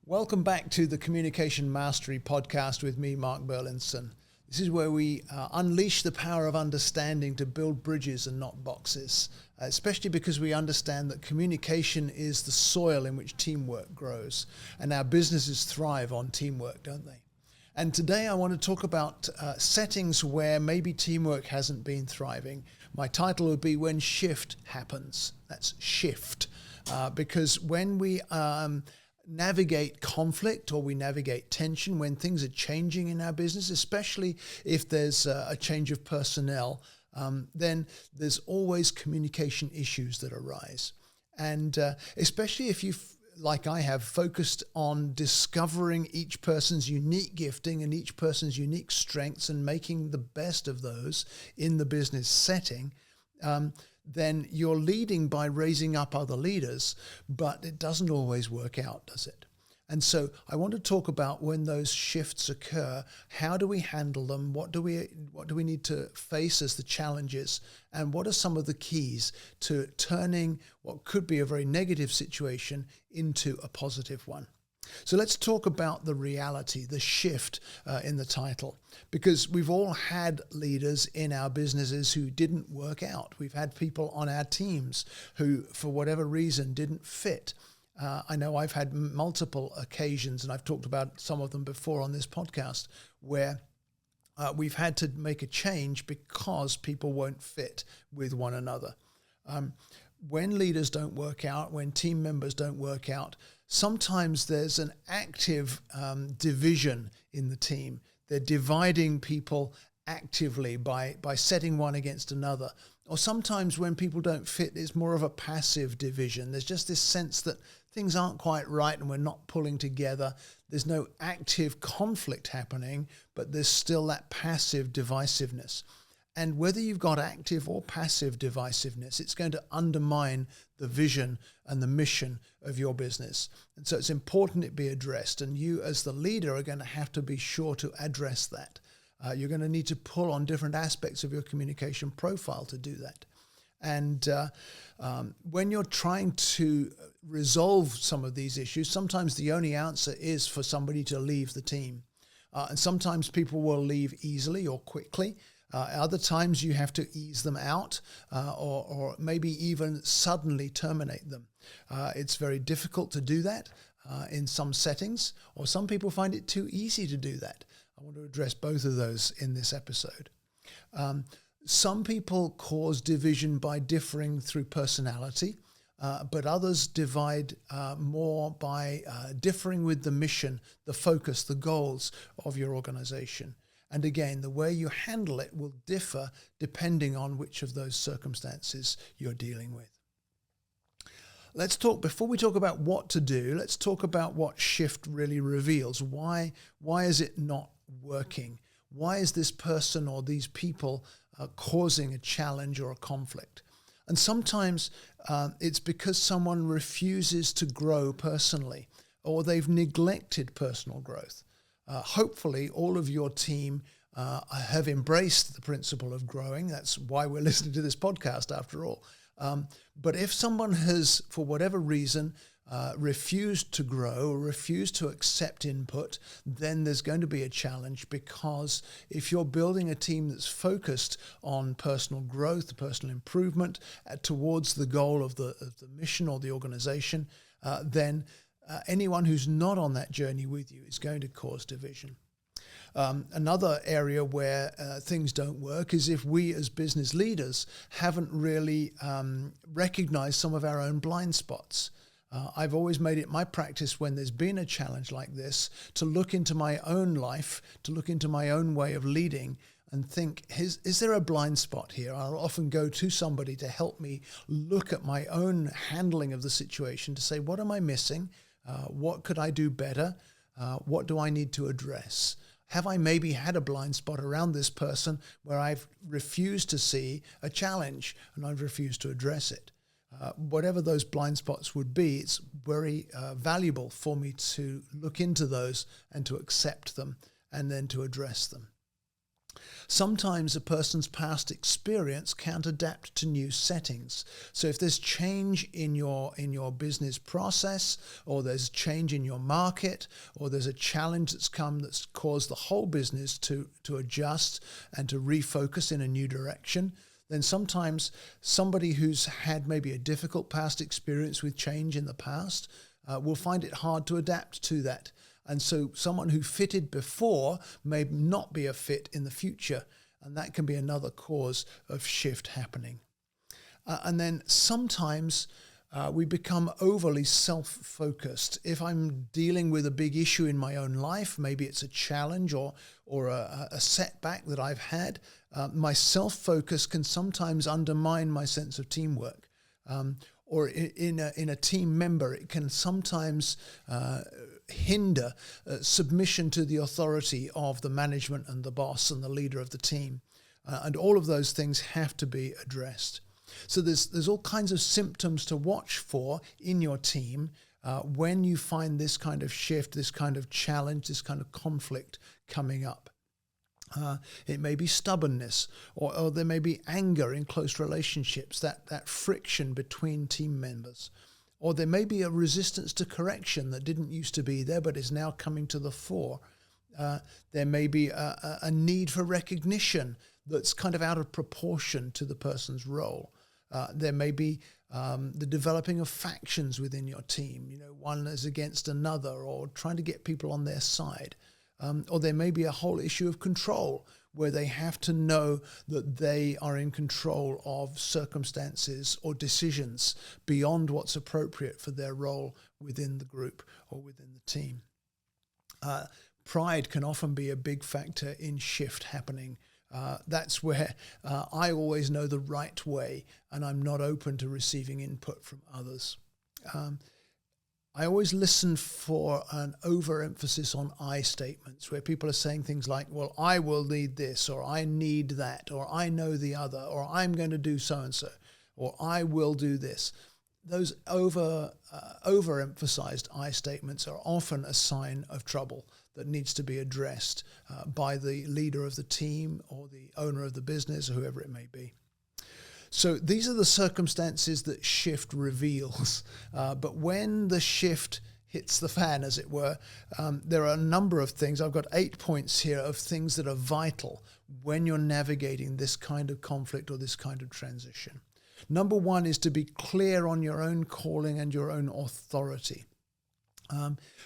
Welcome back to the Communication Mastery Podcast with me, Mark Berlinson. This is where we unleash the power of understanding to build bridges and not boxes, especially because we understand that communication is the soil in which teamwork grows, and our businesses thrive on teamwork, don't they? And today I want to talk about settings where maybe teamwork hasn't been thriving. My title would be When Shift Happens. That's shift, because when we navigate conflict or we navigate tension, when things are changing in our business, especially if there's a change of personnel, then there's always communication issues that arise. And especially if you've, like I have, focused on discovering each person's unique gifting and each person's unique strengths and making the best of those in the business setting, then you're leading by raising up other leaders, but it doesn't always work out, does it? And so I want to talk about when those shifts occur, how do we handle them? What do we need to face as the challenges? And what are some of the keys to turning what could be a very negative situation into a positive one? So let's talk about the reality, the shift in the title, because we've all had leaders in our businesses who didn't work out. We've had people on our teams who, for whatever reason, didn't fit. I know I've had multiple occasions, and I've talked about some of them before on this podcast, where we've had to make a change because people won't fit with one another. When leaders don't work out, when team members don't work out, sometimes there's an active division in the team. They're dividing people actively by setting one against another. Or sometimes when people don't fit, it's more of a passive division. There's just this sense that things aren't quite right and we're not pulling together. There's no active conflict happening, but there's still that passive divisiveness. And whether you've got active or passive divisiveness, it's going to undermine the vision and the mission of your business. And so it's important it be addressed. And you as the leader are going to have to be sure to address that. You're going to need to pull on different aspects of your communication profile to do that. And when you're trying to resolve some of these issues, sometimes the only answer is for somebody to leave the team. And sometimes people will leave easily or quickly. Other times you have to ease them out or maybe even suddenly terminate them. It's very difficult to do that in some settings, or some people find it too easy to do that. I want to address both of those in this episode. Some people cause division by differing through personality, but others divide more by differing with the mission, the focus, the goals of your organization. And again, the way you handle it will differ depending on which of those circumstances you're dealing with. Before we talk about what to do, let's talk about what shift really reveals. Why is it not working? Why is this person or these people causing a challenge or a conflict? And sometimes it's because someone refuses to grow personally, or they've neglected personal growth. Hopefully, all of your team have embraced the principle of growing. That's why we're listening to this podcast, after all. But if someone has, for whatever reason, refused to grow or refused to accept input, then there's going to be a challenge, because if you're building a team that's focused on personal growth, personal improvement towards the goal of the mission or the organization, then anyone who's not on that journey with you is going to cause division. Another area where things don't work is if we as business leaders haven't really recognized some of our own blind spots. I've always made it my practice when there's been a challenge like this to look into my own life, to look into my own way of leading and think, is there a blind spot here? I'll often go to somebody to help me look at my own handling of the situation to say, what am I missing? What could I do better? What do I need to address? Have I maybe had a blind spot around this person where I've refused to see a challenge and I've refused to address it? Whatever those blind spots would be, it's very valuable for me to look into those and to accept them and then to address them. Sometimes a person's past experience can't adapt to new settings. So if there's change in your business process, or there's change in your market, or there's a challenge that's caused the whole business to adjust and to refocus in a new direction, then sometimes somebody who's had maybe a difficult past experience with change in the past will find it hard to adapt to that. And so someone who fitted before may not be a fit in the future. And that can be another cause of shift happening. And then sometimes we become overly self-focused. If I'm dealing with a big issue in my own life, maybe it's a challenge or a setback that I've had, my self-focus can sometimes undermine my sense of teamwork. Or in a team member, it can sometimes hinder submission to the authority of the management and the boss and the leader of the team. And all of those things have to be addressed. So there's all kinds of symptoms to watch for in your team when you find this kind of shift, this kind of challenge, this kind of conflict coming up. It may be stubbornness, or there may be anger in close relationships, that friction between team members. Or there may be a resistance to correction that didn't used to be there but is now coming to the fore. There may be a need for recognition that's kind of out of proportion to the person's role. There may be the developing of factions within your team. One is against another, or trying to get people on their side. Or there may be a whole issue of control, where they have to know that they are in control of circumstances or decisions beyond what's appropriate for their role within the group or within the team. Pride can often be a big factor in shift happening. That's where I always know the right way, and I'm not open to receiving input from others. I always listen for an overemphasis on I statements, where people are saying things like, well, I will need this, or I need that, or I know the other, or I'm going to do so-and-so, or I will do this. Those overemphasized I statements are often a sign of trouble that needs to be addressed by the leader of the team or the owner of the business, or whoever it may be. So these are the circumstances that shift reveals. But when the shift hits the fan, as it were, there are a number of things. I've got 8 points here of things that are vital when you're navigating this kind of conflict or this kind of transition. Number one is to be clear on your own calling and your own authority.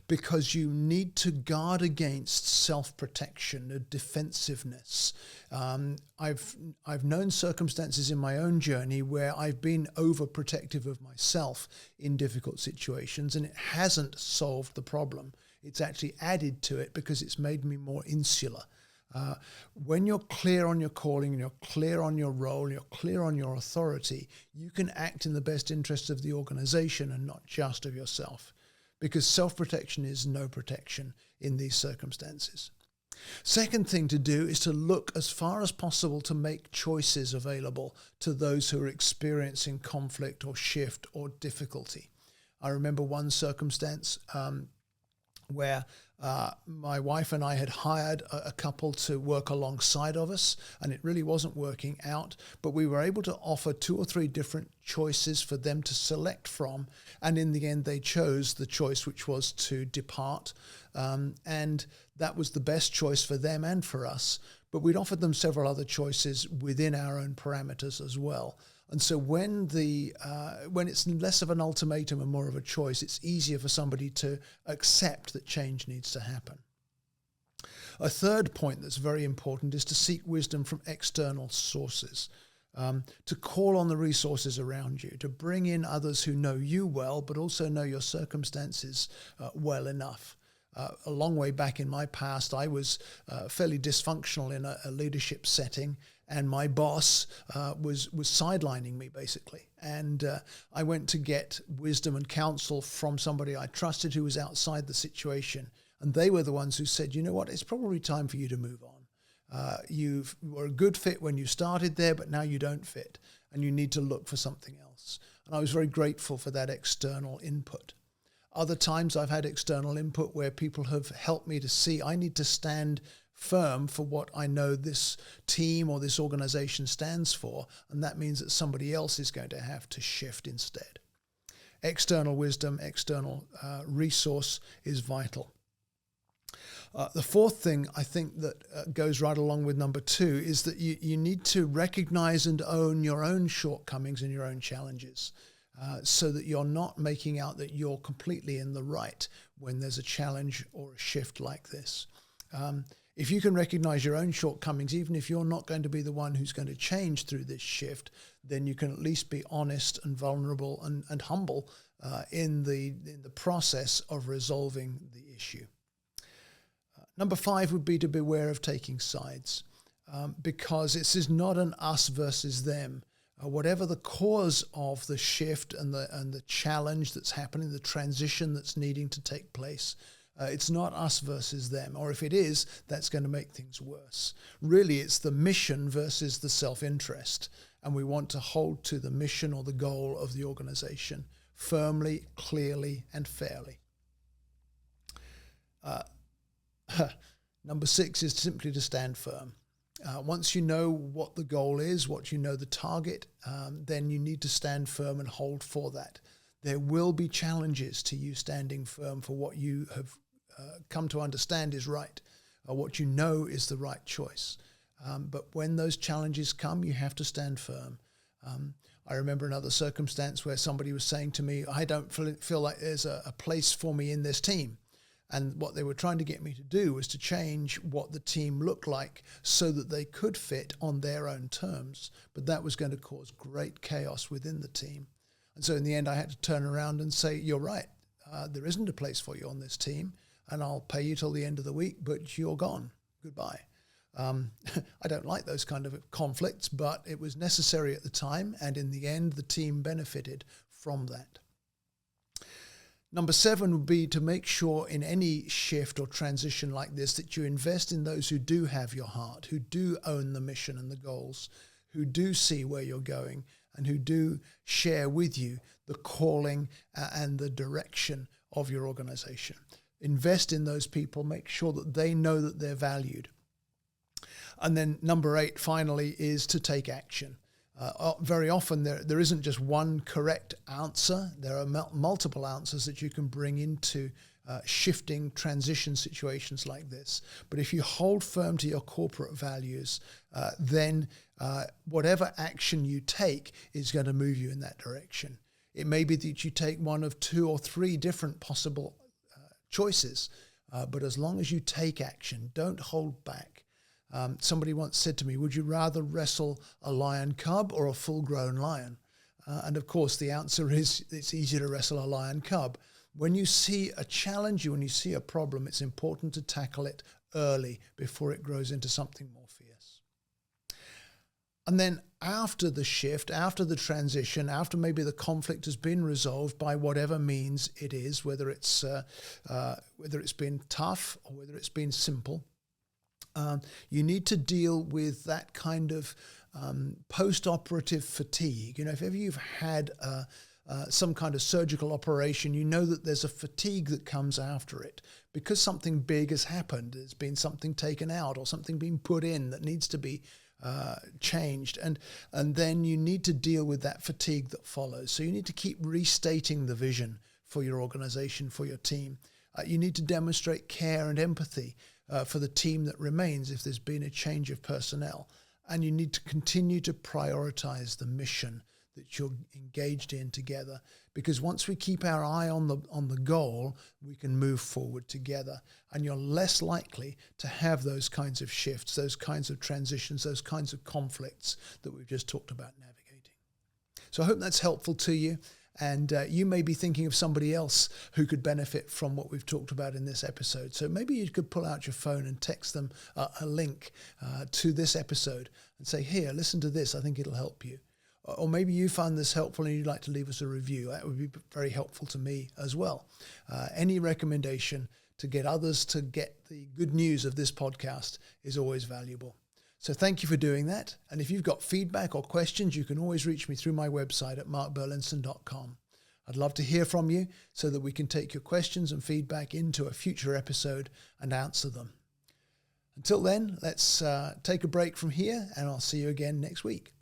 Because you need to guard against self-protection, defensiveness. I've known circumstances in my own journey where I've been overprotective of myself in difficult situations, and it hasn't solved the problem. It's actually added to it because it's made me more insular. When you're clear on your calling, and you're clear on your role, and you're clear on your authority, you can act in the best interests of the organization and not just of yourself. Because self-protection is no protection in these circumstances. Second thing to do is to look as far as possible to make choices available to those who are experiencing conflict or shift or difficulty. I remember one circumstance where my wife and I had hired a couple to work alongside of us, and it really wasn't working out, but we were able to offer 2 or 3 different choices for them to select from, and in the end they chose the choice which was to depart, and that was the best choice for them and for us, but we'd offered them several other choices within our own parameters as well. And so when it's less of an ultimatum and more of a choice, it's easier for somebody to accept that change needs to happen. A third point that's very important is to seek wisdom from external sources, to call on the resources around you, to bring in others who know you well, but also know your circumstances well enough. A long way back in my past, I was fairly dysfunctional in a leadership setting, and my boss was sidelining me, basically. And I went to get wisdom and counsel from somebody I trusted who was outside the situation. And they were the ones who said, you know what, it's probably time for you to move on. You were a good fit when you started there, but now you don't fit, and you need to look for something else. And I was very grateful for that external input. Other times I've had external input where people have helped me to see I need to stand firm for what I know this team or this organization stands for, and that means that somebody else is going to have to shift instead. External wisdom, external resource is vital. The fourth thing I think that goes right along with number 2 is that you need to recognize and own your own shortcomings and your own challenges, so that you're not making out that you're completely in the right when there's a challenge or a shift like this. If you can recognize your own shortcomings, even if you're not going to be the one who's going to change through this shift, then you can at least be honest and vulnerable and humble in the process of resolving the issue. Number 5 would be to beware of taking sides, because this is not an us versus them. Whatever the cause of the shift and the challenge that's happening, the transition that's needing to take place, it's not us versus them. Or if it is, that's going to make things worse. Really, it's the mission versus the self-interest. And we want to hold to the mission or the goal of the organization firmly, clearly, and fairly. Number 6 is simply to stand firm. Once you know what the goal is, what you know the target, then you need to stand firm and hold for that. There will be challenges to you standing firm for what you have come to understand is right, or what you know is the right choice. But when those challenges come, you have to stand firm. I remember another circumstance where somebody was saying to me, I don't feel like there's a place for me in this team. And what they were trying to get me to do was to change what the team looked like so that they could fit on their own terms. But that was going to cause great chaos within the team. And so in the end, I had to turn around and say, you're right. There isn't a place for you on this team, and I'll pay you till the end of the week, but you're gone. Goodbye. I don't like those kind of conflicts, but it was necessary at the time. And in the end, the team benefited from that. Number 7 would be to make sure in any shift or transition like this that you invest in those who do have your heart, who do own the mission and the goals, who do see where you're going, and who do share with you the calling and the direction of your organization. Invest in those people, make sure that they know that they're valued. And then number 8, finally, is to take action. Very often there isn't just one correct answer. There are multiple answers that you can bring into shifting transition situations like this. But if you hold firm to your corporate values, then whatever action you take is going to move you in that direction. It may be that you take one of 2 or 3 different possible choices, but as long as you take action, don't hold back. Somebody once said to me, would you rather wrestle a lion cub or a full-grown lion? And of course, the answer is it's easier to wrestle a lion cub. When you see a challenge, when you see a problem, it's important to tackle it early before it grows into something more fierce. And then after the shift, after the transition, after maybe the conflict has been resolved by whatever means it is, whether it's been tough or whether it's been simple, you need to deal with that kind of post-operative fatigue. You know, if ever you've had some kind of surgical operation, you know that there's a fatigue that comes after it because something big has happened. There's been something taken out or something being put in that needs to be changed. And then you need to deal with that fatigue that follows. So you need to keep restating the vision for your organization, for your team. You need to demonstrate care and empathy for the team that remains if there's been a change of personnel. And you need to continue to prioritize the mission that you're engaged in together. Because once we keep our eye on the goal, we can move forward together. And you're less likely to have those kinds of shifts, those kinds of transitions, those kinds of conflicts that we've just talked about navigating. So I hope that's helpful to you. And you may be thinking of somebody else who could benefit from what we've talked about in this episode. So maybe you could pull out your phone and text them a link to this episode and say, here, listen to this. I think it'll help you. Or maybe you found this helpful and you'd like to leave us a review. That would be very helpful to me as well. Any recommendation to get others to get the good news of this podcast is always valuable. So thank you for doing that. And if you've got feedback or questions, you can always reach me through my website at markberlinson.com. I'd love to hear from you so that we can take your questions and feedback into a future episode and answer them. Until then, let's take a break from here, and I'll see you again next week.